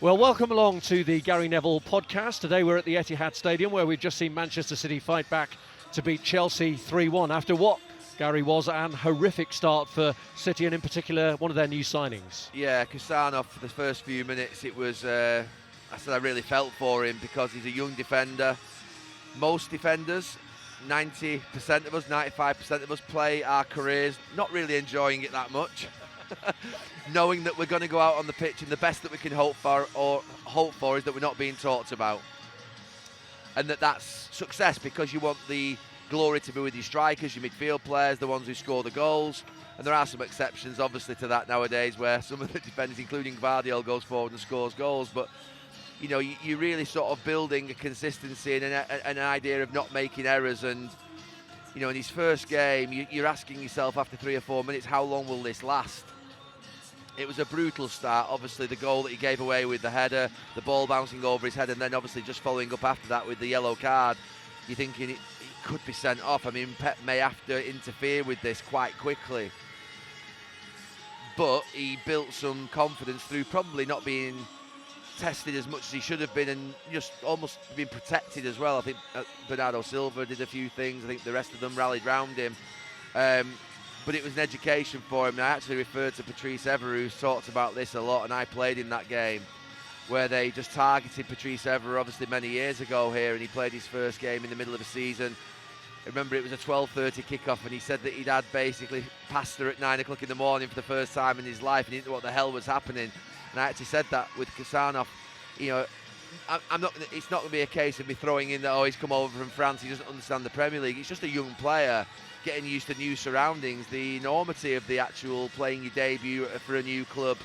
Well, welcome along to the Gary Neville Podcast. Today we're at the Etihad Stadium where we've just seen Manchester City fight back to beat Chelsea 3-1 after what, Gary, was an horrific start for City and in particular one of their new signings. Yeah, Kusanov for the first few minutes, it was, I really felt for him because he's a young defender. Most defenders, 90% of us, 95% of us play our careers not really enjoying it that much. Knowing that we're going to go out on the pitch and the best that we can hope for is that we're not being talked about. And that's success because you want the glory to be with your strikers, your midfield players, the ones who score the goals. And there are some exceptions, obviously, to that nowadays where some of the defenders, including Gvardiol, goes forward and scores goals. But, you know, you're really sort of building a consistency and an idea of not making errors. And, you know, in his first game, you're asking yourself after 3 or 4 minutes, how long will this last? It was a brutal start. Obviously, the goal that he gave away with the header, the ball bouncing over his head, and then obviously just following up after that with the yellow card. You're thinking it could be sent off. I mean, Pep may have to interfere with this quite quickly. But he built some confidence through probably not being tested as much as he should have been and just almost being protected as well. I think Bernardo Silva did a few things. I think the rest of them rallied round him. But it was an education for him. And I actually referred to Patrice Evra, who's talked about this a lot, and I played in that game, where they just targeted Patrice Evra, obviously many years ago here, and he played his first game in the middle of the season. I remember it was a 12:30 kickoff, and he said that he'd had basically pasta at 9 o'clock in the morning for the first time in his life, and he didn't know what the hell was happening. And I actually said that with Kusanov. You know, I'm not. It's not going to be a case of me throwing in that, oh, he's come over from France, he doesn't understand the Premier League. It's just a young player getting used to new surroundings, the enormity of the actual playing your debut for a new club,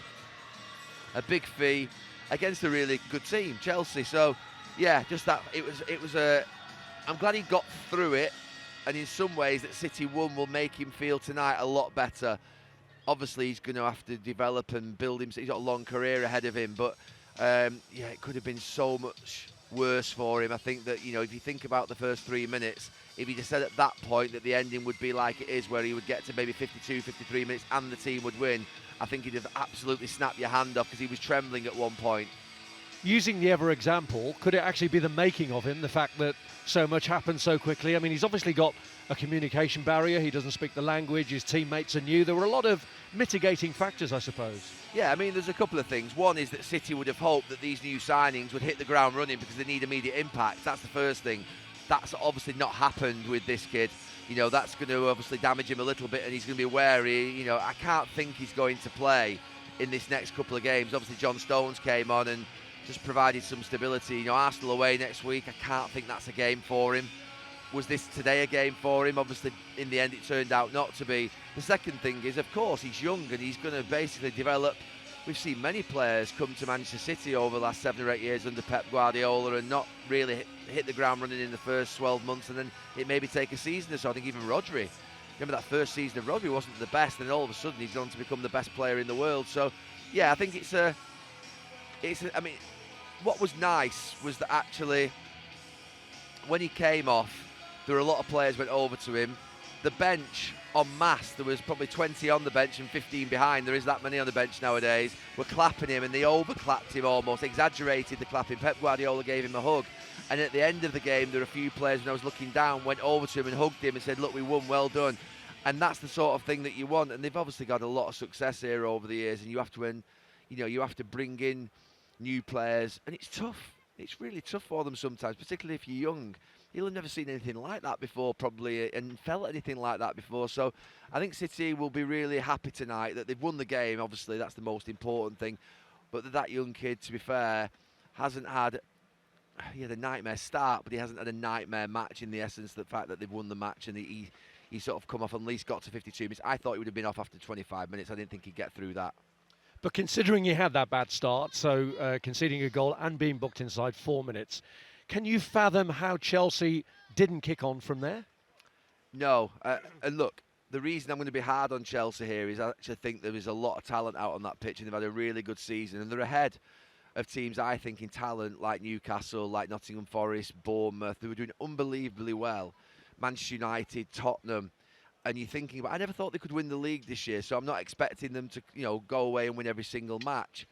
a big fee against a really good team, Chelsea. So, yeah, just that. It was a. I'm glad he got through it, and in some ways that City won will make him feel tonight a lot better. Obviously, he's going to have to develop and build himself. He's got a long career ahead of him, but yeah, it could have been so much worse for him. I think that, you know, if you think about the first 3 minutes, if he just said at that point that the ending would be like it is, where he would get to maybe 52, 53 minutes and the team would win, I think he'd have absolutely snapped your hand off because he was trembling at one point. Using the Ever example, could it actually be the making of him, the fact that so much happened so quickly? I mean, he's obviously got a communication barrier, he doesn't speak the language, his teammates are new. There were a lot of mitigating factors, I suppose. Yeah, I mean, there's a couple of things. One is that City would have hoped that these new signings would hit the ground running because they need immediate impact. That's the first thing. That's obviously not happened with this kid. You know, that's going to obviously damage him a little bit and he's going to be wary. You know, I can't think he's going to play in this next couple of games. Obviously, John Stones came on and just provided some stability. You know, Arsenal away next week, I can't think that's a game for him. Was this today a game for him? Obviously, in the end, it turned out not to be. The second thing is, of course, he's young and he's going to basically develop. We've seen many players come to Manchester City over the last 7 or 8 years under Pep Guardiola and not really hit the ground running in the first 12 months, and then it maybe take a season or so. I think even Rodri. Remember that first season of Rodri wasn't the best, and all of a sudden he's gone to become the best player in the world. So, yeah, I think I mean, what was nice was that actually when he came off, there were a lot of players went over to him. The bench en masse, there was probably 20 on the bench and 15 behind. There is that many on the bench nowadays. Were clapping him, and they overclapped him almost, exaggerated the clapping. Pep Guardiola gave him a hug. And at the end of the game, there were a few players, when I was looking down, went over to him and hugged him and said, look, we won, well done. And that's the sort of thing that you want. And they've obviously got a lot of success here over the years, and you have to bring in new players, and it's tough. It's really tough for them sometimes, particularly if you're young. You'll have never seen anything like that before, probably, and felt anything like that before. So I think City will be really happy tonight that they've won the game. Obviously, that's the most important thing. But that young kid, to be fair, hasn't had the nightmare start, but he hasn't had a nightmare match in the essence, the fact that they've won the match and he sort of come off and at least got to 52 minutes. I thought he would have been off after 25 minutes. I didn't think he'd get through that. But considering he had that bad start, so conceding a goal and being booked inside 4 minutes, can you fathom how Chelsea didn't kick on from there? No. And look, the reason I'm going to be hard on Chelsea here is I actually think there is a lot of talent out on that pitch and they've had a really good season. And they're ahead of teams, I think, in talent like Newcastle, like Nottingham Forest, Bournemouth. They were doing unbelievably well. Manchester United, Tottenham. And you're thinking about, I never thought they could win the league this year, so I'm not expecting them to, go away and win every single match.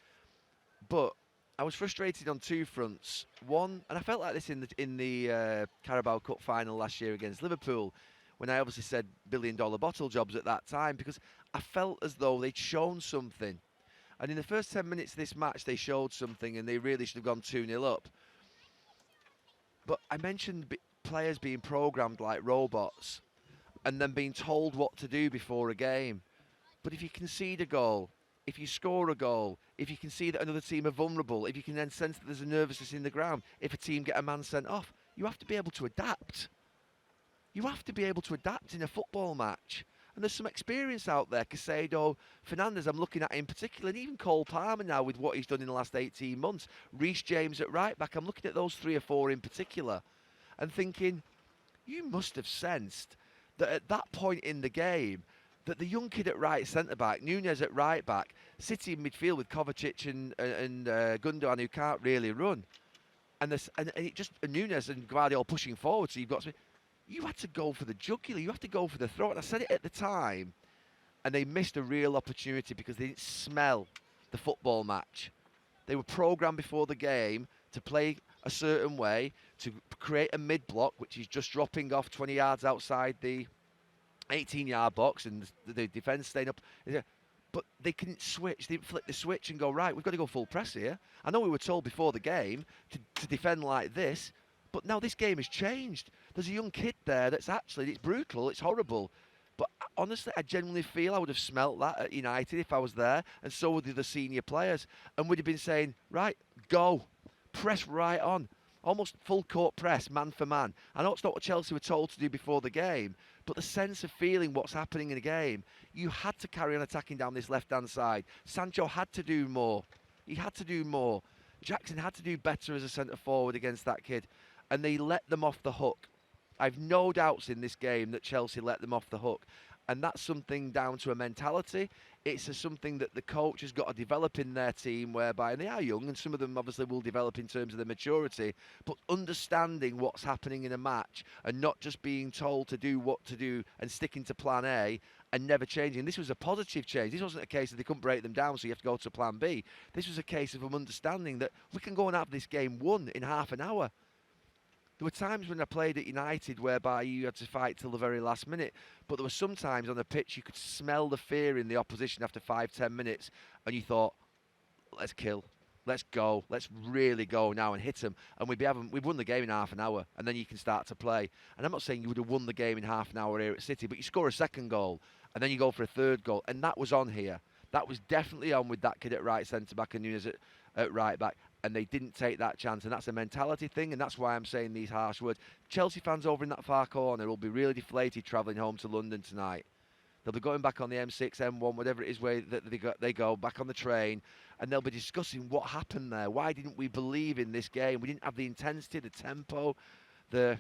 But I was frustrated on two fronts. One, and I felt like this in the Carabao Cup final last year against Liverpool, when I obviously said billion-dollar bottle jobs at that time, because I felt as though they'd shown something. And in the first 10 minutes of this match, they showed something, and they really should have gone 2-0 up. But I mentioned players being programmed like robots, and then being told what to do before a game. But if you concede a goal, if you score a goal, if you can see that another team are vulnerable, if you can then sense that there's a nervousness in the ground, if a team get a man sent off, you have to be able to adapt. You have to be able to adapt in a football match. And there's some experience out there. Caicedo, Fernandes, I'm looking at in particular, and even Cole Palmer now with what he's done in the last 18 months. Reece James at right back, I'm looking at those 3 or 4 in particular and thinking, you must have sensed that at that point in the game, that the young kid at right centre-back, Nunez at right-back, City in midfield with Kovacic and Gundogan, who can't really run. And it just Nunez and Guardiola pushing forward, so you've got to... You had to go for the jugular, you have to go for the throat. And I said it at the time, and they missed a real opportunity because they didn't smell the football match. They were programmed before the game to play a certain way, to create a mid-block, which is just dropping off 20 yards outside the 18-yard box and the defence staying up. But they couldn't switch. They didn't flip the switch and go, right, we've got to go full press here. I know we were told before the game to defend like this, but now this game has changed. There's a young kid there that's actually, it's brutal, it's horrible. But honestly, I genuinely feel I would have smelt that at United if I was there, and so would the other senior players. And would have been saying, right, go, press right on. Almost full court press, man for man. I know it's not what Chelsea were told to do before the game, but the sense of feeling what's happening in a game, you had to carry on attacking down this left-hand side. Sancho had to do more. He had to do more. Jackson had to do better as a centre-forward against that kid, and they let them off the hook. I've no doubts in this game that Chelsea let them off the hook. And that's something down to a mentality. It's something that the coach has got to develop in their team, whereby, and they are young, and some of them obviously will develop in terms of their maturity, but understanding what's happening in a match and not just being told to do what to do and sticking to plan A and never changing. This was a positive change. This wasn't a case that they couldn't break them down, so you have to go to plan B. This was a case of them understanding that we can go and have this game won in half an hour. There were times when I played at United whereby you had to fight till the very last minute, but there were some times on the pitch you could smell the fear in the opposition after 5-10 minutes, and you thought, let's kill, let's go, let's really go now and hit them. And we've won the game in half an hour, and then you can start to play. And I'm not saying you would have won the game in half an hour here at City, but you score a second goal, and then you go for a third goal, and that was on here. That was definitely on with that kid at right centre-back and Nunez at right-back. And they didn't take that chance, and that's a mentality thing, and that's why I'm saying these harsh words. Chelsea fans over in that far corner will be really deflated travelling home to London tonight. They'll be going back on the M6, M1, whatever it is way that they go back on the train, and they'll be discussing what happened there. Why didn't we believe in this game? We didn't have the intensity, the tempo, the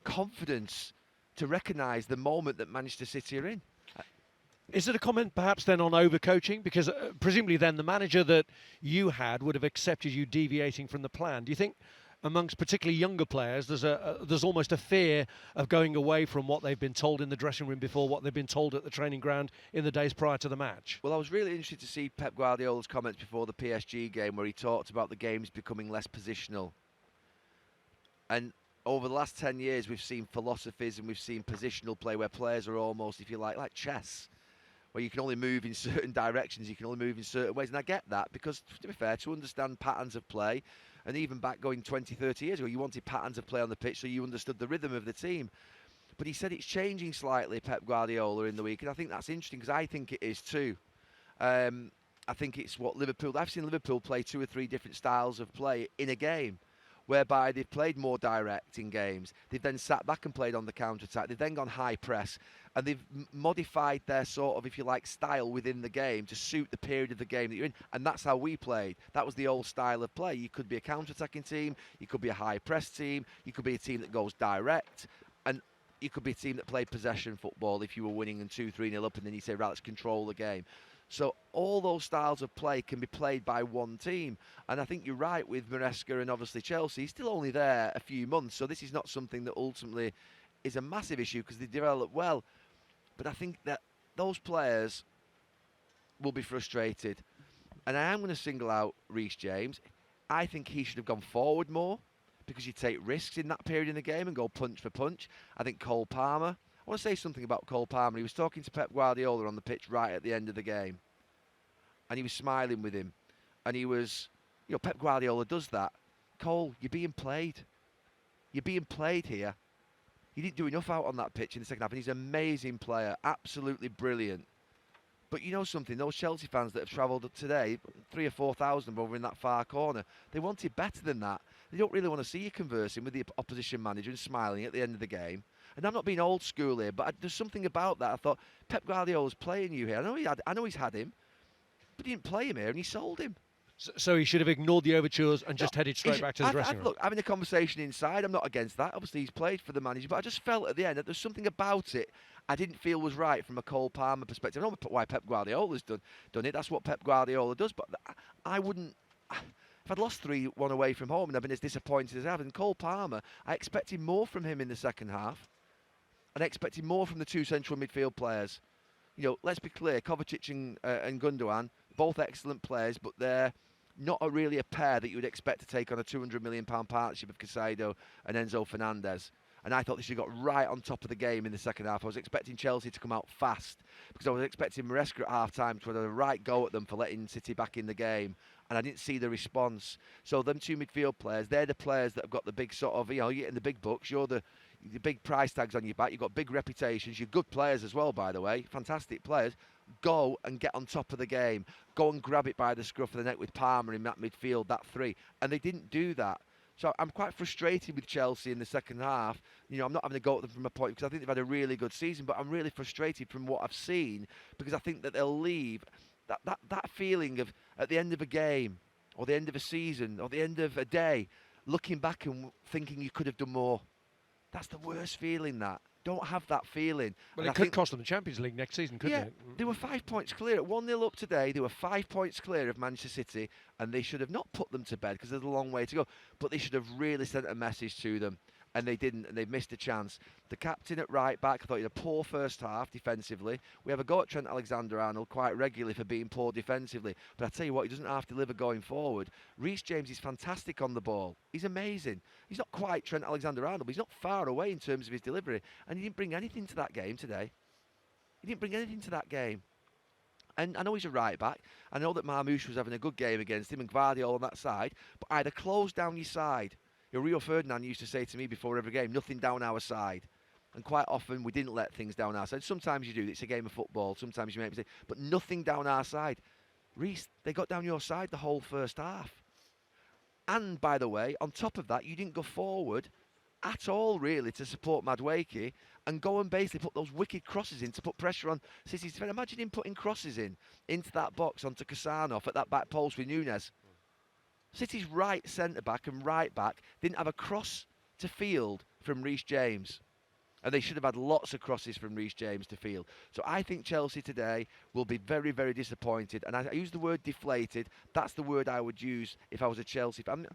confidence to recognise the moment that Manchester City are in. Is it a comment perhaps then on overcoaching? Because presumably then the manager that you had would have accepted you deviating from the plan. Do you think amongst particularly younger players there's almost a fear of going away from what they've been told in the dressing room before, what they've been told at the training ground in the days prior to the match? Well, I was really interested to see Pep Guardiola's comments before the PSG game where he talked about the games becoming less positional. And over the last 10 years we've seen philosophies and we've seen positional play where players are almost, if you like chess, where you can only move in certain directions, you can only move in certain ways. And I get that because, to be fair, to understand patterns of play, and even back going 20, 30 years ago, you wanted patterns of play on the pitch so you understood the rhythm of the team. But he said it's changing slightly, Pep Guardiola, in the week, and I think that's interesting because I think it is too. I think it's what I've seen Liverpool play 2 or 3 different styles of play in a game, whereby they've played more direct in games. They've then sat back and played on the counter-attack. They've then gone high press. And they've modified their sort of, if you like, style within the game to suit the period of the game that you're in. And that's how we played. That was the old style of play. You could be a counter-attacking team. You could be a high-press team. You could be a team that goes direct. And you could be a team that played possession football if you were winning and 2-3-0 up. And then you say, right, let's control the game. So all those styles of play can be played by one team. And I think you're right with Maresca and obviously Chelsea. He's still only there a few months. So this is not something that ultimately is a massive issue because they develop well. But I think that those players will be frustrated. And I am going to single out Reece James. I think he should have gone forward more because you take risks in that period in the game and go punch for punch. I think Cole Palmer, I want to say something about Cole Palmer. He was talking to Pep Guardiola on the pitch right at the end of the game, and he was smiling with him. And he was, Pep Guardiola does that. Cole, you're being played. You're being played here. He didn't do enough out on that pitch in the second half, and he's an amazing player, absolutely brilliant. But you know something, those Chelsea fans that have travelled up today, 3,000 or 4,000 over in that far corner, they wanted better than that. They don't really want to see you conversing with the opposition manager and smiling at the end of the game. And I'm not being old school here, but there's something about that. I thought, Pep Guardiola's playing you here. I know he's had him, but he didn't play him here, and he sold him. So he should have ignored the overtures and just headed straight back to the dressing room. Look, having a conversation inside, I'm not against that. Obviously, he's played for the manager, but I just felt at the end that there's something about it I didn't feel was right from a Cole Palmer perspective. I know why Pep Guardiola's done it. That's what Pep Guardiola does. But I wouldn't. If I'd lost 3-1 away from home and I've been as disappointed as I have, and Cole Palmer, I expected more from him in the second half. And I expected more from the two central midfield players. Let's be clear, Kovacic and Gundogan, both excellent players, but they're not really a pair that you would expect to take on a £200 million partnership of Caicedo and Enzo Fernandez. And I thought they should have got right on top of the game in the second half. I was expecting Chelsea to come out fast because I was expecting Maresca at half-time to have a right go at them for letting City back in the game. And I didn't see the response. So them two midfield players, they're the players that have got the big sort of, you're getting the big bucks, you're the big price tags on your back, you've got big reputations, you're good players as well, by the way, fantastic players. Go and get on top of the game. Go and grab it by the scruff of the neck with Palmer in that midfield, that three. And they didn't do that. So I'm quite frustrated with Chelsea in the second half. I'm not having a go at them from a point because I think they've had a really good season, but I'm really frustrated from what I've seen because I think that they'll leave that feeling of at the end of a game or the end of a season or the end of a day, looking back and thinking you could have done more. That's the worst feeling, that. Don't have that feeling. Well, it could cost them the Champions League next season, couldn't it? They were 5 points clear. At 1-0 up today, they were 5 points clear of Manchester City, and they should have not put them to bed because there's a long way to go. But they should have really sent a message to them, and they didn't, and they've missed a chance. The captain at right back, I thought he had a poor first half defensively. We have a go at Trent Alexander-Arnold quite regularly for being poor defensively. But I tell you what, he doesn't have to deliver going forward. Reece James is fantastic on the ball. He's amazing. He's not quite Trent Alexander-Arnold, but he's not far away in terms of his delivery. And he didn't bring anything to that game today. He didn't bring anything to that game. And I know he's a right back. I know that Marmoush was having a good game against him and Gvardiol on that side. But either close down your side. Rio Ferdinand used to say to me before every game, nothing down our side. And quite often we didn't let things down our side. Sometimes you do. It's a game of football. Sometimes you make mistakes. But nothing down our side. Reece, they got down your side the whole first half. And, by the way, on top of that, you didn't go forward at all, really, to support Madueke and go and basically put those wicked crosses in to put pressure on City's defence. Imagine him putting crosses into that box onto Kasanov at that back post with Nunes. City's right centre-back and right-back didn't have a cross to field from Reece James. And they should have had lots of crosses from Reece James to field. So I think Chelsea today will be very, very disappointed. And I use the word deflated. That's the word I would use if I was a Chelsea fan.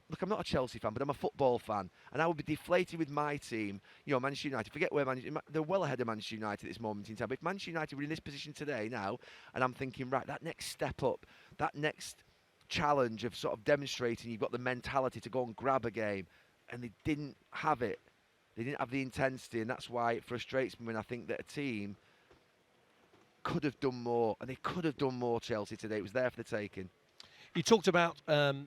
Look, I'm not a Chelsea fan, but I'm a football fan. And I would be deflated with my team. Manchester United. Forget where they're well ahead of Manchester United at this moment in time. But if Manchester United were in this position today now, and I'm thinking, right, that next step up, that next challenge of sort of demonstrating you've got the mentality to go and grab a game, and they didn't have it. They didn't have the intensity, and that's why it frustrates me when I think that a team could have done more, and they could have done more, Chelsea, today. It was there for the taking. You talked about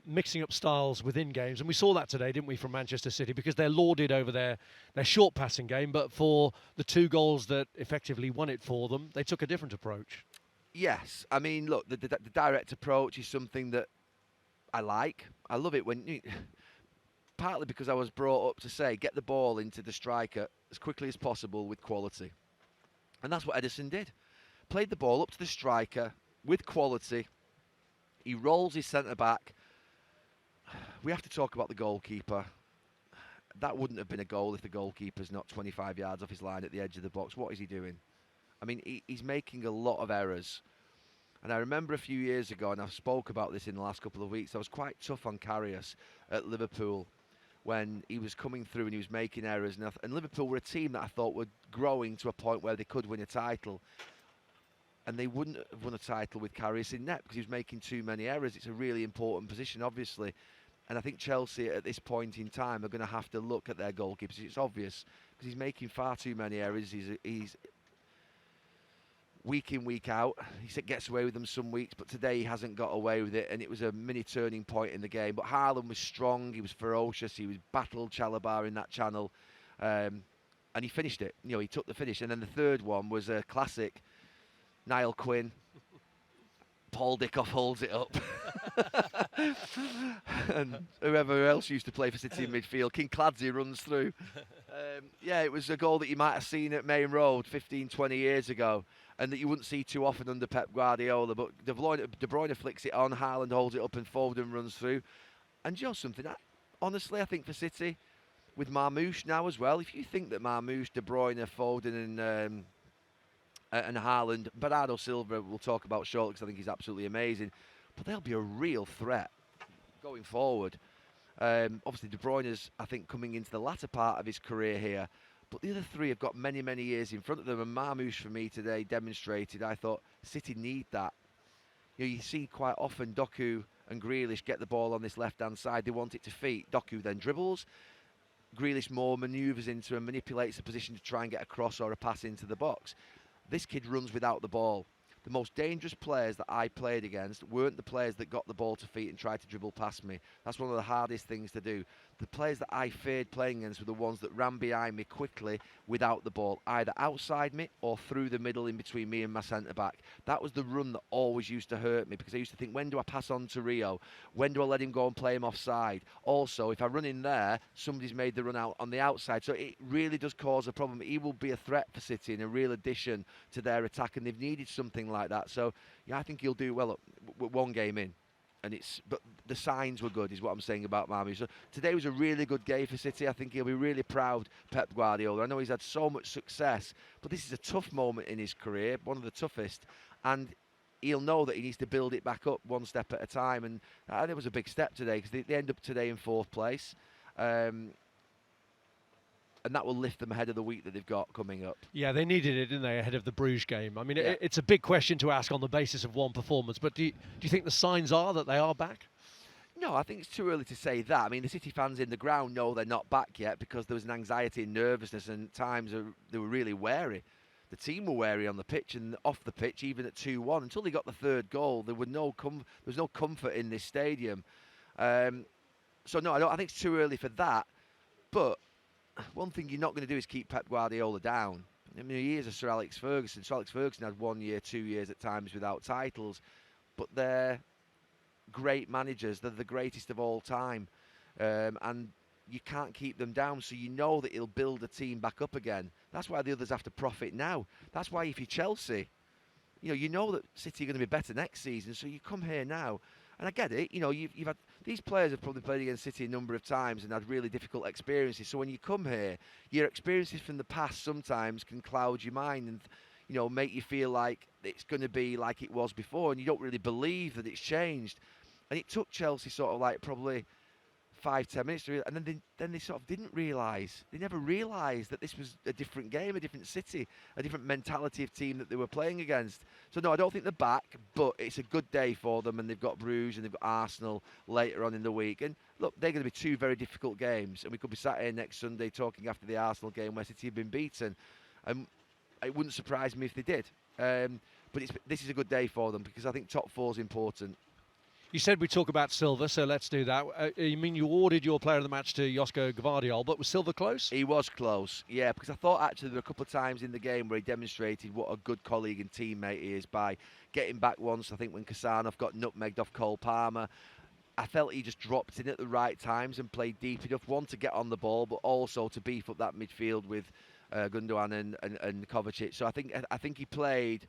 mixing up styles within games, and we saw that today, didn't we, from Manchester City, because they're lauded over their short passing game, but for the two goals that effectively won it for them, they took a different approach. Yes. I mean, look, the direct approach is something that I like. I love it when... partly because I was brought up to say, get the ball into the striker as quickly as possible with quality. And that's what Ederson did. Played the ball up to the striker with quality. He rolls his centre-back. We have to talk about the goalkeeper. That wouldn't have been a goal if the goalkeeper's not 25 yards off his line at the edge of the box. What is he doing? I mean, he's making a lot of errors. And I remember a few years ago, and I've spoke about this in the last couple of weeks, I was quite tough on Karius at Liverpool when he was coming through and he was making errors. And Liverpool were a team that I thought were growing to a point where they could win a title. And they wouldn't have won a title with Karius in net because he was making too many errors. It's a really important position, obviously. And I think Chelsea at this point in time are going to have to look at their goalkeepers. It's obvious because he's making far too many errors. He's week in, week out. He gets away with them some weeks, but today he hasn't got away with it, and it was a mini turning point in the game. But Haaland was strong. He was ferocious. He was battled Chalobah in that channel, and he finished it. He took the finish. And then the third one was a classic. Niall Quinn. Paul Dickoff holds it up. And whoever else used to play for City in midfield, King Clancy runs through. It was a goal that you might have seen at Main Road 15, 20 years ago, and that you wouldn't see too often under Pep Guardiola. But De Bruyne flicks it on, Haaland holds it up, and Foden runs through. And something, honestly, I think for City, with Marmoush now as well, if you think that Marmoush, De Bruyne, Foden and Haaland, Bernardo Silva we'll talk about shortly because I think he's absolutely amazing, but they'll be a real threat going forward. Obviously De Bruyne's, I think, coming into the latter part of his career here, but the other three have got many, many years in front of them, and Marmoush for me today demonstrated, I thought City need that. You see quite often Doku and Grealish get the ball on this left-hand side, they want it to feet, Doku then dribbles, Grealish more manoeuvres into and manipulates the position to try and get a cross or a pass into the box. This kid runs without the ball. The most dangerous players that I played against weren't the players that got the ball to feet and tried to dribble past me. That's one of the hardest things to do. The players that I feared playing against were the ones that ran behind me quickly without the ball, either outside me or through the middle in between me and my centre-back. That was the run that always used to hurt me, because I used to think, when do I pass on to Rio? When do I let him go and play him offside? Also, if I run in there, somebody's made the run out on the outside. So it really does cause a problem. He will be a threat for City and a real addition to their attack, and they've needed something like that. So, I think he'll do well at one game in. But the signs were good, is what I'm saying about Marmoush. So today was a really good game for City. I think he'll be really proud, Pep Guardiola. I know he's had so much success, but this is a tough moment in his career, one of the toughest, and he'll know that he needs to build it back up one step at a time. And there was a big step today, because they end up today in 4th place. And that will lift them ahead of the week that they've got coming up. Yeah, they needed it, didn't they, ahead of the Bruges game? I mean, it's a big question to ask on the basis of one performance, but do you think the signs are that they are back? No, I think it's too early to say that. I mean, the City fans in the ground know they're not back yet, because there was an anxiety and nervousness, and at times they were really wary. The team were wary on the pitch and off the pitch, even at 2-1. Until they got the 3rd goal, there was no comfort in this stadium. So no, I think it's too early for that. But one thing you're not going to do is keep Pep Guardiola down. I mean, he is a Sir Alex Ferguson. Sir Alex Ferguson had 1 year, 2 years at times without titles, but they're great managers. They're the greatest of all time, and you can't keep them down. So you know that he'll build a team back up again. That's why the others have to profit now. That's why if you're Chelsea, you know that City are going to be better next season. So you come here now. And I get it, you've had, these players have probably played against City a number of times and had really difficult experiences. So when you come here, your experiences from the past sometimes can cloud your mind and, make you feel like it's going to be like it was before, and you don't really believe that it's changed. And it took Chelsea sort of like probably 5-10 minutes to and then they sort of didn't realise. They never realised that this was a different game, a different City, a different mentality of team that they were playing against. So no, I don't think they're back, but it's a good day for them, and they've got Bruges and they've got Arsenal later on in the week. And look, they're going to be 2 very difficult games, and we could be sat here next Sunday talking after the Arsenal game where City have been beaten. It wouldn't surprise me if they did. But this is a good day for them, because I think top 4 is important. You said we talk about Silva, so let's do that. You mean you awarded your player of the match to Josko Gvardiol, but was Silva close? He was close, yeah, because I thought actually there were a couple of times in the game where he demonstrated what a good colleague and teammate he is by getting back once. I think when Kasanov got nutmegged off Cole Palmer, I felt he just dropped in at the right times and played deep enough, one, to get on the ball, but also to beef up that midfield with Gundogan and Kovacic. So I think he played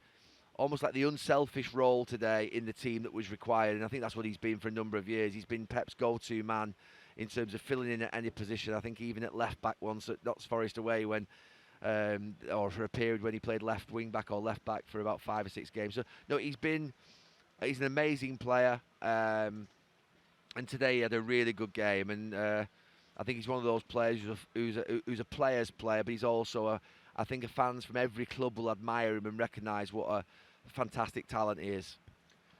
almost like the unselfish role today in the team that was required, and I think that's what he's been for a number of years. He's been Pep's go-to man in terms of filling in at any position. I think even at left back once at Notts Forest away, when or for a period when he played left wing back or left back for about 5 or 6 games. So no, he's an amazing player, and today he had a really good game. And I think he's one of those players who's a player's player, but he's also I think fans from every club will admire him and recognise what a fantastic talent he is.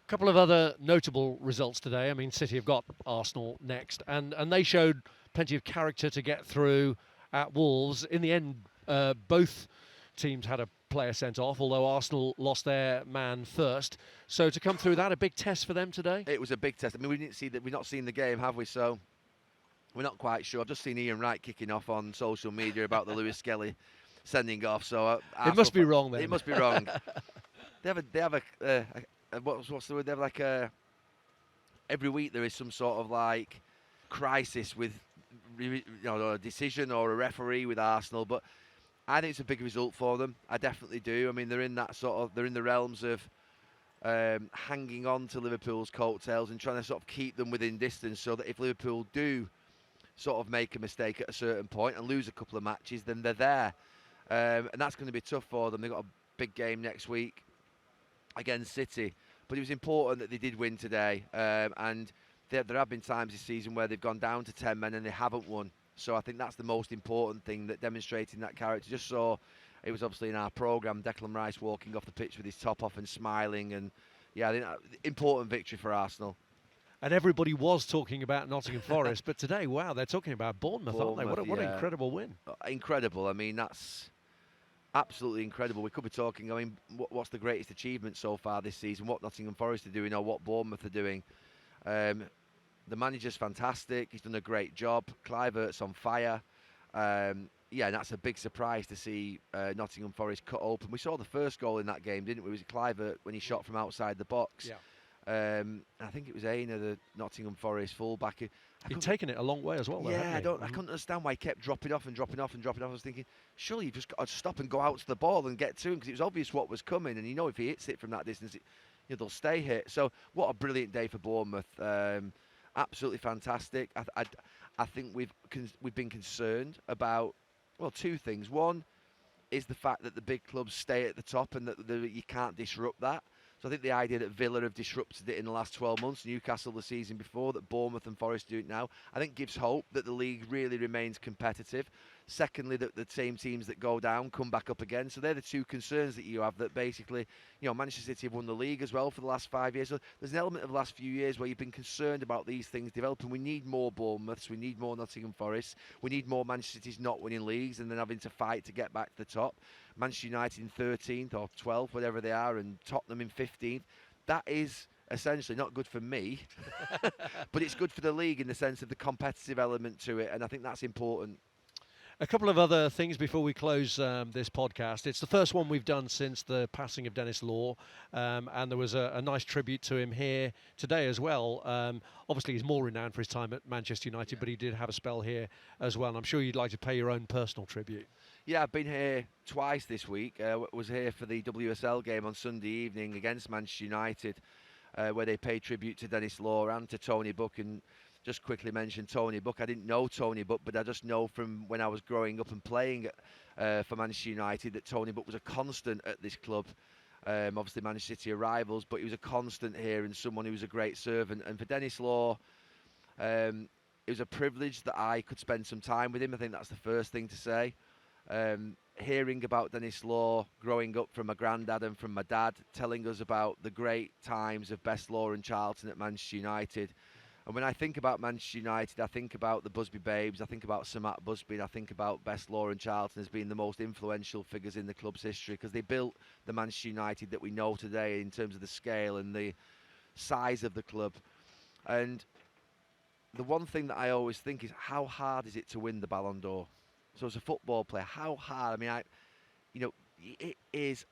couple of other notable results today. I mean, City have got Arsenal next, and they showed plenty of character to get through at Wolves. In the end, both teams had a player sent off, although Arsenal lost their man first. So to come through that, a big test for them today? It was a big test. I mean, we've not seen the game, have we? So we're not quite sure. I've just seen Ian Wright kicking off on social media about the Lewis Skelly sending off. So it must be wrong then. It must be wrong. They have a what's the word? They have like every week there is some sort of like crisis with a decision or a referee with Arsenal, but I think it's a big result for them. I definitely do. I mean, they're in the realms of hanging on to Liverpool's coattails and trying to sort of keep them within distance, so that if Liverpool do sort of make a mistake at a certain point and lose a couple of matches, then they're there, and that's going to be tough for them. They've got a big game next week against City, but it was important that they did win today, and there have been times this season where they've gone down to 10 men and they haven't won. So I think that's the most important thing, that demonstrating that character. Just saw, it was obviously in our programme, Declan Rice walking off the pitch with his top off and smiling, and yeah, I think important victory for Arsenal. And everybody was talking about Nottingham Forest, but today, wow, they're talking about Bournemouth, aren't they? What an incredible win. Incredible. I mean, that's absolutely incredible. We could be talking, I mean, what's the greatest achievement so far this season, what Nottingham Forest are doing or what Bournemouth are doing. The manager's fantastic. He's done a great job. Kluivert's on fire. Yeah, and that's a big surprise to see Nottingham Forest cut open. We saw the first goal in that game, didn't we? It was Kluivert when he shot from outside the box. Yeah. I think it was Aina, the Nottingham Forest fullback. He'd taken it a long way as well, though, yeah, I Mm-hmm. couldn't understand why he kept dropping off. I was thinking, surely you've just got to stop and go out to the ball and get to him, because it was obvious what was coming. And you know, if he hits it from that distance, they'll stay hit. So what a brilliant day for Bournemouth. Absolutely fantastic. I think we've been concerned about, well, two things. One is the fact that the big clubs stay at the top and that you can't disrupt that. So I think the idea that Villa have disrupted it in the last 12 months, Newcastle the season before, that Bournemouth and Forest do it now, I think gives hope that the league really remains competitive. Secondly, that the same teams that go down come back up again. So they're the two concerns that you have, that basically, Manchester City have won the league as well for the last 5 years. So there's an element of the last few years where you've been concerned about these things developing. We need more Bournemouths, we need more Nottingham Forest, we need more Manchester City's not winning leagues and then having to fight to get back to the top. Manchester United in 13th or 12th, whatever they are, and Tottenham in 15th. That is essentially not good for me, but it's good for the league in the sense of the competitive element to it, and I think that's important. A couple of other things before we close this podcast. It's the first one we've done since the passing of Denis Law, and there was a nice tribute to him here today as well. Obviously, he's more renowned for his time at Manchester United, but he did have a spell here as well, and I'm sure you'd like to pay your own personal tribute. Yeah, I've been here twice this week. Was here for the WSL game on Sunday evening against Manchester United, where they paid tribute to Denis Law and to Tony Buck. And just quickly mention Tony Buck. I didn't know Tony Buck, but I just know from when I was growing up and playing for Manchester United that Tony Buck was a constant at this club. Obviously Manchester City are rivals, but he was a constant here and someone who was a great servant. And for Denis Law, it was a privilege that I could spend some time with him. I think that's the first thing to say. Hearing about Denis Law growing up from my granddad and from my dad, telling us about the great times of Best Law and Charlton at Manchester United. And when I think about Manchester United, I think about the Busby Babes, I think about Sir Matt Busby, and I think about Best Law and Charlton as being the most influential figures in the club's history, because they built the Manchester United that we know today in terms of the scale and the size of the club. And the one thing that I always think is, how hard is it to win the Ballon d'Or? So as a football player, how hard? I mean, it is.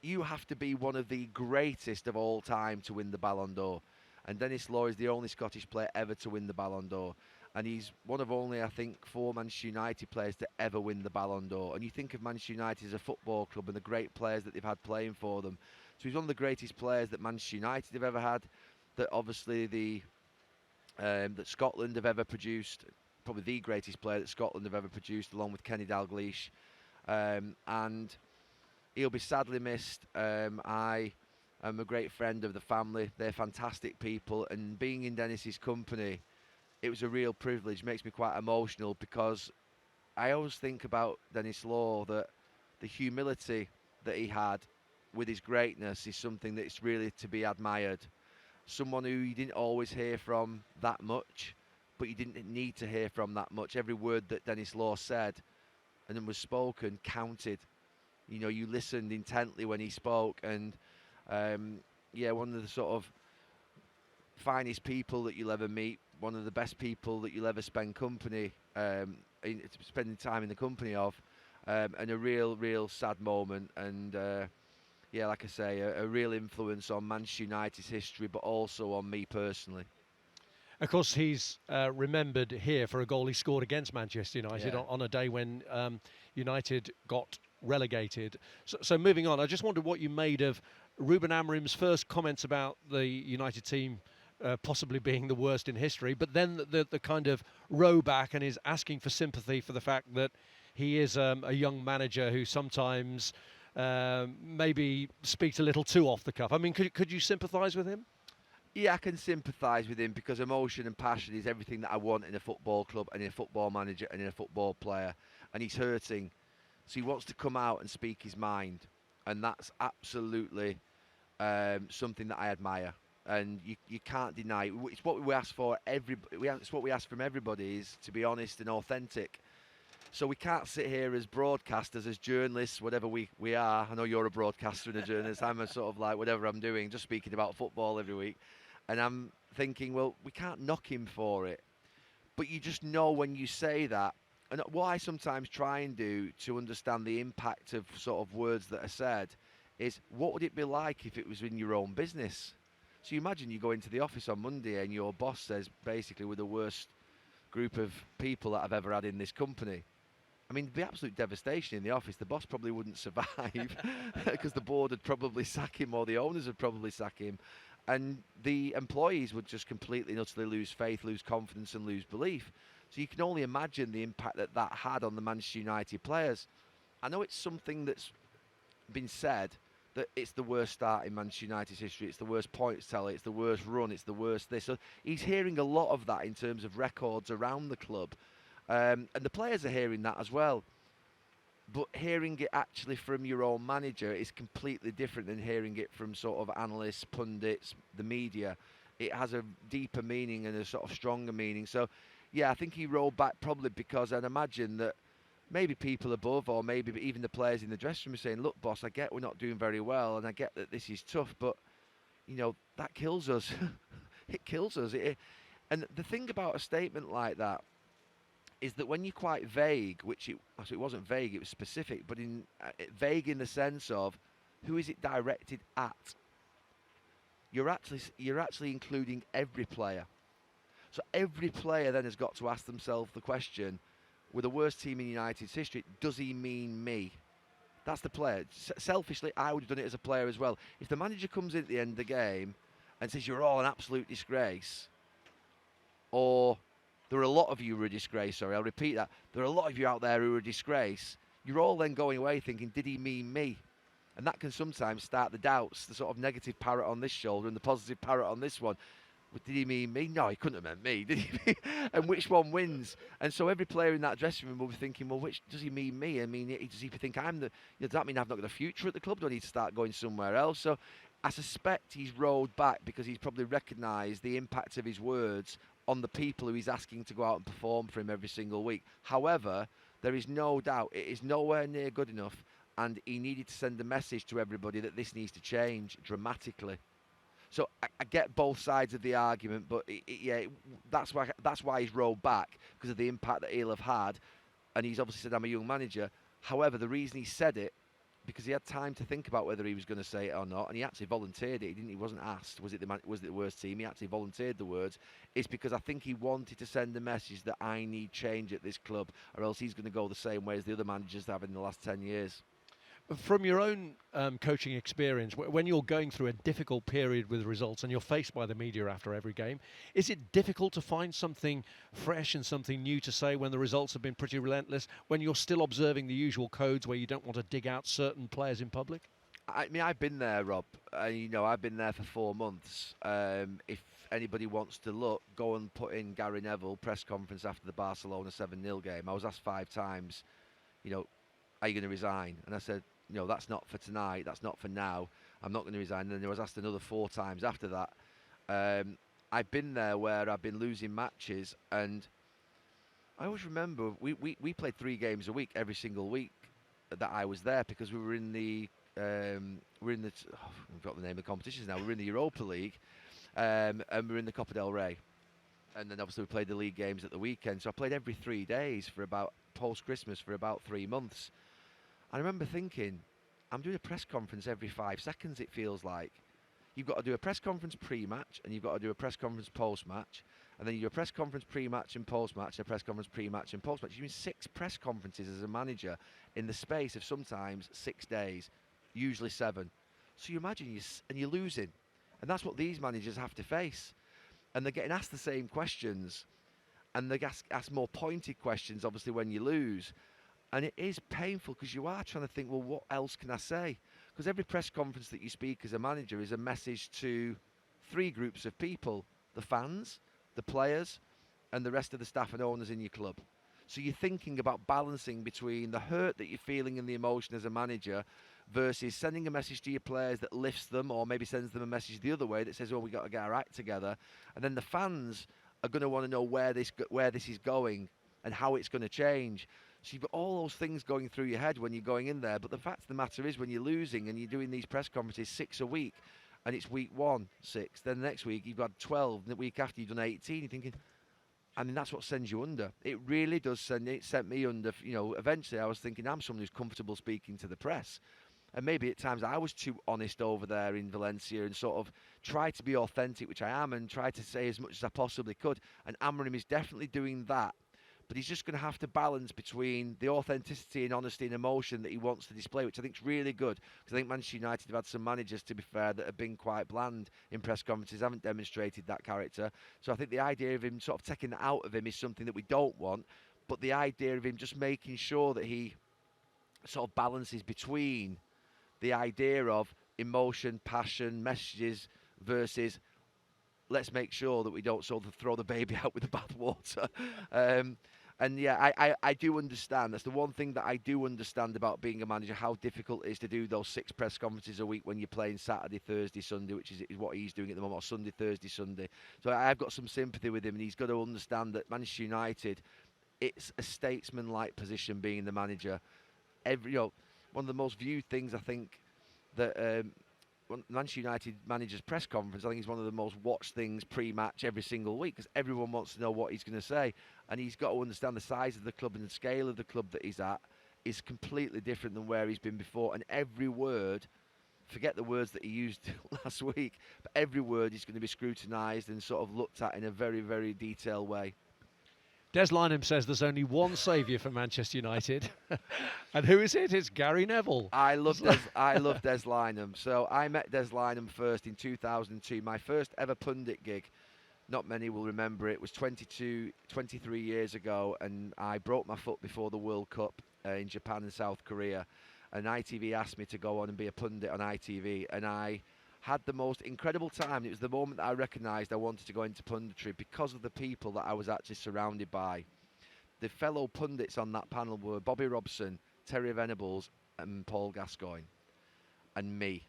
You have to be one of the greatest of all time to win the Ballon d'Or. And Denis Law is the only Scottish player ever to win the Ballon d'Or. And he's one of only, I think, 4 Manchester United players to ever win the Ballon d'Or. And you think of Manchester United as a football club and the great players that they've had playing for them. So he's one of the greatest players that Manchester United have ever had, that obviously that Scotland have ever produced. Probably the greatest player that Scotland have ever produced, along with Kenny Dalglish. And he'll be sadly missed. I'm a great friend of the family. They're fantastic people, and being in Denis's company, it was a real privilege. Makes me quite emotional, because I always think about Denis Law, that the humility that he had with his greatness is something that's really to be admired. someone who you didn't always hear from that much, but you didn't need to hear from that much. Every word that Dennis Law said and then was spoken counted. You know, you listened intently when he spoke, and one of the sort of finest people that you'll ever meet, one of the best people that you'll ever spending time in the company of, and a real sad moment, and like I say, a real influence on Manchester United's history, but also on me personally. Of course, he's remembered here for a goal he scored against Manchester United on a day when United got relegated. So moving on, I just wondered what you made of Ruben Amorim's first comments about the United team possibly being the worst in history, but then the kind of row back and is asking for sympathy for the fact that he is a young manager who sometimes maybe speaks a little too off the cuff. I mean, could you sympathise with him? Yeah, I can sympathise with him because emotion and passion is everything that I want in a football club and in a football manager and in a football player. And he's hurting, so he wants to come out and speak his mind, and that's absolutely something that I admire. And you can't deny it. It's what we ask for. It's what we ask from everybody, is to be honest and authentic. So we can't sit here as broadcasters, as journalists, whatever we are. I know you're a broadcaster and a journalist. I'm a sort of like whatever I'm doing, just speaking about football every week. And I'm thinking, well, we can't knock him for it. But you just know when you say that. And what I sometimes try and do to understand the impact of sort of words that are said is, what would it be like if it was in your own business? So you imagine you go into the office on Monday and your boss says, basically, we're the worst group of people that I've ever had in this company. I mean, the absolute devastation in the office. The boss probably wouldn't survive because the board would probably sack him, or the owners would probably sack him. And the employees would just completely and utterly lose faith, lose confidence and lose belief. So you can only imagine the impact that had on the Manchester United players. I know it's something that's been said, that it's the worst start in Manchester United's history, it's the worst points tally, it's the worst run, it's the worst this. So he's hearing a lot of that in terms of records around the club. And the players are hearing that as well. But hearing it actually from your own manager is completely different than hearing it from sort of analysts, pundits, the media. It has a deeper meaning and a sort of stronger meaning. So, yeah, I think he rolled back probably because I'd imagine that maybe people above, or maybe even the players in the dressing room, are saying, look, boss, I get we're not doing very well, and I get that this is tough, but, you know, that kills us. It kills us. And the thing about a statement like that is that when you're quite vague, it wasn't vague, it was specific, but vague in the sense of who is it directed at? You're actually including every player. So every player then has got to ask themselves the question, with the worst team in United's history, does he mean me? That's the player. Selfishly, I would have done it as a player as well. If the manager comes in at the end of the game and says you're all an absolute disgrace, or there are a lot of you who are a disgrace, I'll repeat that. There are a lot of you out there who are a disgrace. You're all then going away thinking, did he mean me? And that can sometimes start the doubts, the sort of negative parrot on this shoulder and the positive parrot on this one. Well, did he mean me? No, he couldn't have meant me, did he? And which one wins? And so every player in that dressing room will be thinking, well, which does he mean me? I mean, does he think does that mean I've not got a future at the club? Do I need to start going somewhere else? So I suspect he's rolled back because he's probably recognised the impact of his words on the people who he's asking to go out and perform for him every single week. However, there is no doubt it is nowhere near good enough, and he needed to send a message to everybody that this needs to change dramatically. So I get both sides of the argument, but that's why he's rolled back, because of the impact that he'll have had, and he's obviously said I'm a young manager. However, the reason he said it, because he had time to think about whether he was going to say it or not, and he actually volunteered it. He wasn't asked, was it the worst team? He actually volunteered the words. It's because I think he wanted to send a message that I need change at this club, or else he's going to go the same way as the other managers have in the last 10 years. From your own coaching experience, when you're going through a difficult period with results and you're faced by the media after every game, is it difficult to find something fresh and something new to say when the results have been pretty relentless, when you're still observing the usual codes where you don't want to dig out certain players in public? I mean, I've been there, Rob. I've been there for 4 months. If anybody wants to look, go and put in Gary Neville press conference after the Barcelona 7-0 game. I was asked 5 times, are you going to resign? And I said, that's not for tonight, that's not for now, I'm not going to resign. And then I was asked another 4 times after that, I've been there where I've been losing matches, and I always remember we played 3 games a week every single week that I was there, because we were in the I've got the name of the competitions now. We're in the Europa League, and we're in the Copa del Rey, and then obviously we played the league games at the weekend. So I played every 3 days for about post Christmas for about 3 months. I remember thinking, I'm doing a press conference every 5 seconds. It feels like you've got to do a press conference pre-match, and you've got to do a press conference post-match, and then you do a press conference pre-match and post-match, and a press conference pre-match and post-match. You're doing 6 press conferences as a manager in the space of sometimes 6 days, usually 7. So you imagine you're losing, and that's what these managers have to face. And they're getting asked the same questions, and they ask more pointed questions, obviously, when you lose. And it is painful, because you are trying to think, well, what else can I say? Because every press conference that you speak as a manager is a message to 3 groups of people: the fans, the players, and the rest of the staff and owners in your club. So you're thinking about balancing between the hurt that you're feeling and the emotion as a manager versus sending a message to your players that lifts them, or maybe sends them a message the other way that says, well, we got to get our act together. And then the fans are going to want to know where this is going and how it's going to change. So you've got all those things going through your head when you're going in there. But the fact of the matter is, when you're losing and you're doing these press conferences 6 a week, and it's week 1, 6, then the next week you've got 12, and the week after you've done 18, you're thinking, I mean, that's what sends you under. It really does sent me under. Eventually I was thinking, I'm someone who's comfortable speaking to the press. And maybe at times I was too honest over there in Valencia, and sort of tried to be authentic, which I am, and tried to say as much as I possibly could. And Amorim is definitely doing that. But he's just going to have to balance between the authenticity and honesty and emotion that he wants to display, which I think is really good. Because I think Manchester United have had some managers, to be fair, that have been quite bland in press conferences, haven't demonstrated that character. So I think the idea of him sort of taking that out of him is something that we don't want. But the idea of him just making sure that he sort of balances between the idea of emotion, passion, messages versus let's make sure that we don't sort of throw the baby out with the bathwater. And yeah, I do understand. That's the one thing that I do understand about being a manager, how difficult it is to do those 6 press conferences a week when you're playing Saturday, Thursday, Sunday, which is what he's doing at the moment, or Sunday, Thursday, Sunday. So I've got some sympathy with him, and he's got to understand that Manchester United, it's a statesman-like position being the manager. One of the most viewed things, I think, that Manchester United manager's press conference, I think, is one of the most watched things pre-match every single week, because everyone wants to know what he's going to say. And he's got to understand the size of the club and the scale of the club that he's at is completely different than where he's been before. And every word, forget the words that he used last week, but every word is going to be scrutinised and sort of looked at in a very, very detailed way. Des Lynam says there's only one saviour for Manchester United. And who is it? It's Gary Neville. I love Des Lynam. So I met Des Lynam first in 2002. My first ever pundit gig, not many will remember it, was 23 years ago, and I broke my foot before the World Cup in Japan and South Korea. And ITV asked me to go on and be a pundit on ITV, and I had the most incredible time. It was the moment that I recognised I wanted to go into punditry because of the people that I was actually surrounded by. The fellow pundits on that panel were Bobby Robson, Terry Venables and Paul Gascoigne, and me.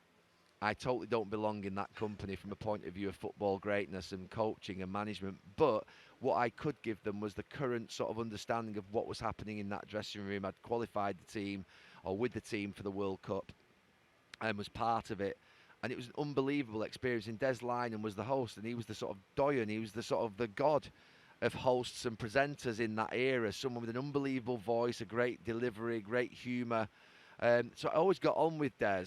I totally don't belong in that company from a point of view of football greatness and coaching and management, but what I could give them was the current sort of understanding of what was happening in that dressing room. I'd qualified the team, or with the team, for the World Cup and was part of it. And it was an unbelievable experience. And Des Lynam was the host, and he was the sort of doyen, he was the sort of the god of hosts and presenters in that era. Someone with an unbelievable voice, a great delivery, great humour. So I always got on with Des.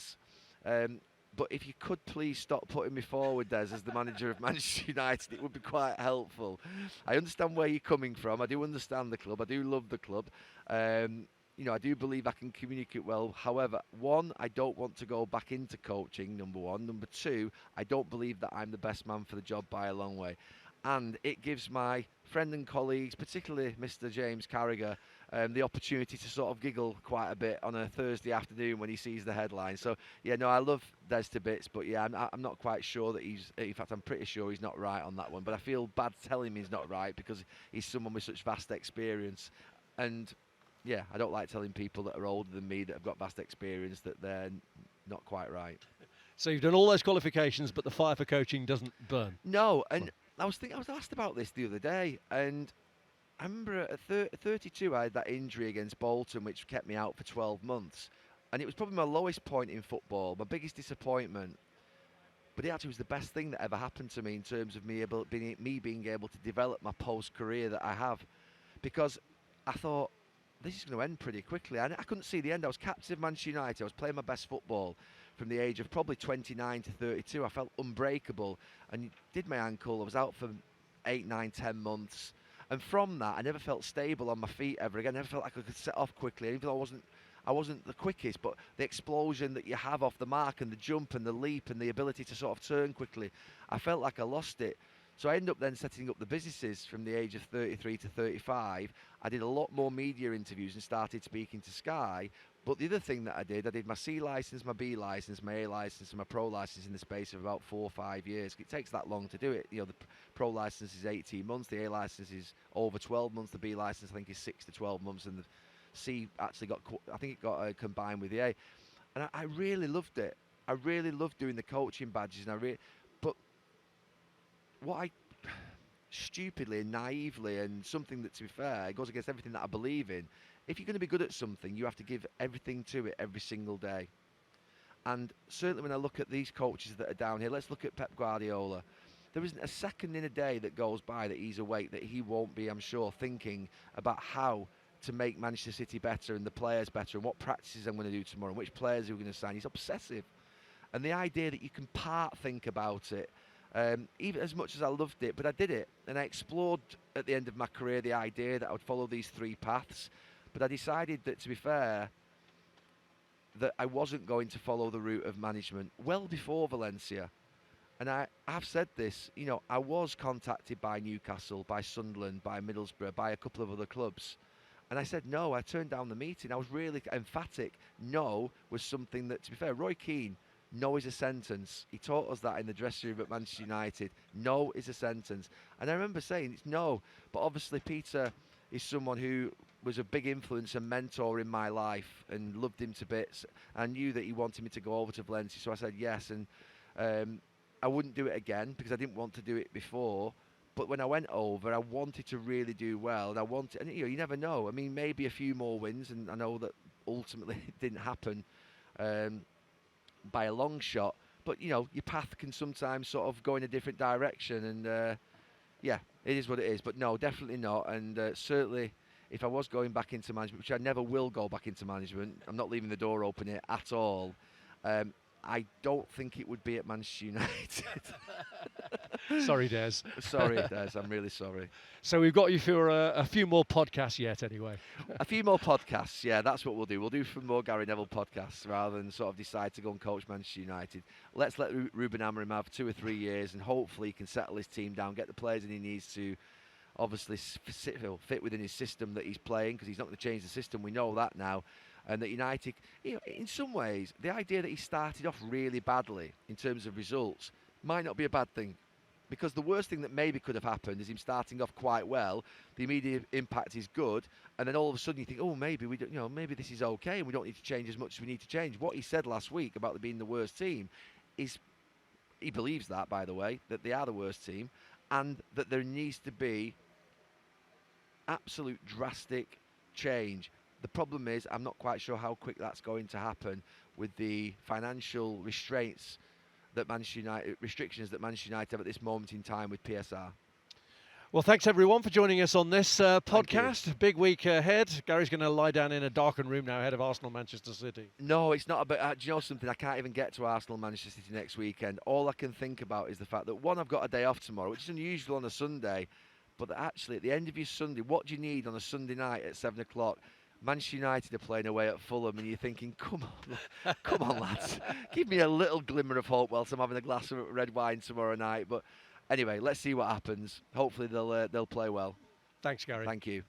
But if you could please stop putting me forward, Des, as the manager of Manchester United, it would be quite helpful. I understand where you're coming from. I do understand the club. I do love the club. I do believe I can communicate well. However, 1, I don't want to go back into coaching, number 1. Number 2, I don't believe that I'm the best man for the job by a long way. And it gives my friend and colleagues, particularly Mr. James Carragher, the opportunity to sort of giggle quite a bit on a Thursday afternoon when he sees the headline. So, yeah, no, I love Des to bits, but yeah, I'm not quite sure that in fact, I'm pretty sure he's not right on that one. But I feel bad telling him he's not right, because he's someone with such vast experience. And yeah, I don't like telling people that are older than me that have got vast experience that they're not quite right. So you've done all those qualifications, but the fire for coaching doesn't burn. No, and I was asked about this the other day, and I remember at 32 I had that injury against Bolton, which kept me out for 12 months, and it was probably my lowest point in football, my biggest disappointment. But it actually was the best thing that ever happened to me in terms of me being able to develop my post-career that I have, because I thought this is going to end pretty quickly. I couldn't see the end. I was captain of Manchester United. I was playing my best football from the age of probably 29 to 32. I felt unbreakable and did my ankle. I was out for 8, 9, 10 months. And from that, I never felt stable on my feet ever again. I never felt like I could set off quickly, even though I wasn't the quickest, but the explosion that you have off the mark and the jump and the leap and the ability to sort of turn quickly, I felt like I lost it. So I ended up then setting up the businesses from the age of 33 to 35. I did a lot more media interviews and started speaking to Sky. But the other thing that I did my C licence, my B licence, my A licence and my pro licence in the space of about 4 or 5 years. It takes that long to do it. You know, the pro licence is 18 months, the A licence is over 12 months, the B licence I think is 6 to 12 months, and the C actually got combined with the A. And I really loved it. I really loved doing the coaching badges, and but what I stupidly and naively, and something that, to be fair, it goes against everything that I believe in. If you're going to be good at something, you have to give everything to it every single day. And certainly when I look at these coaches that are down here, let's look at Pep Guardiola. There isn't a second in a day that goes by that he's awake that he won't be, I'm sure, thinking about how to make Manchester City better and the players better and what practices I'm going to do tomorrow and which players are we going to sign. He's obsessive. And the idea that you can think about it, even as much as I loved it, but I did it. And I explored at the end of my career the idea that I would follow these 3 paths. But I decided that, to be fair, that I wasn't going to follow the route of management well before Valencia. And I've said this, you know, I was contacted by Newcastle, by Sunderland, by Middlesbrough, by a couple of other clubs. And I said no, I turned down the meeting. I was really emphatic. No was something that, to be fair, Roy Keane, no is a sentence. He taught us that in the dressing room at Manchester United. No is a sentence. And I remember saying it's no. But obviously Peter is someone who was a big influence and mentor in my life and loved him to bits. I knew that he wanted me to go over to Valencia, so I said yes. And I wouldn't do it again because I didn't want to do it before. But when I went over, I wanted to really do well. And you know, you never know. I mean, maybe a few more wins, and I know that ultimately it didn't happen by a long shot. But, you know, your path can sometimes sort of go in a different direction. And, yeah, it is what it is. But, no, definitely not. And certainly, if I was going back into management, which I never will go back into management, I'm not leaving the door open here at all. I don't think it would be at Manchester United. Sorry, Des. Sorry, Des. I'm really sorry. So we've got you for a few more podcasts yet, anyway. A few more podcasts, yeah, that's what we'll do. We'll do some more Gary Neville podcasts rather than sort of decide to go and coach Manchester United. Let's let Ruben Amorim have 2 or 3 years, and hopefully he can settle his team down, get the players that he needs to obviously fit within his system that he's playing, because he's not going to change the system. We know that now. And that United, you know, in some ways, the idea that he started off really badly in terms of results might not be a bad thing. Because the worst thing that maybe could have happened is him starting off quite well. The immediate impact is good, and then all of a sudden you think, oh, maybe we don't, you know, maybe this is okay, and we don't need to change as much as we need to change. What he said last week about being the worst team is, he believes that, by the way, that they are the worst team, and that there needs to be absolute drastic change. The problem is, I'm not quite sure how quick that's going to happen with the financial restraints that restrictions that Manchester United have at this moment in time with PSR. Well, thanks everyone for joining us on this podcast. Big week ahead. Gary's going to lie down in a darkened room now ahead of Arsenal Manchester City. No, it's not about. Do you know something? I can't even get to Arsenal Manchester City next weekend. All I can think about is the fact that, one, I've got a day off tomorrow, which is unusual on a Sunday. But actually, at the end of your Sunday, what do you need on a Sunday night at 7 o'clock? Manchester United are playing away at Fulham, and you're thinking, come on, lads. Give me a little glimmer of hope whilst I'm having a glass of red wine tomorrow night. But anyway, let's see what happens. Hopefully they'll play well. Thanks, Gary. Thank you.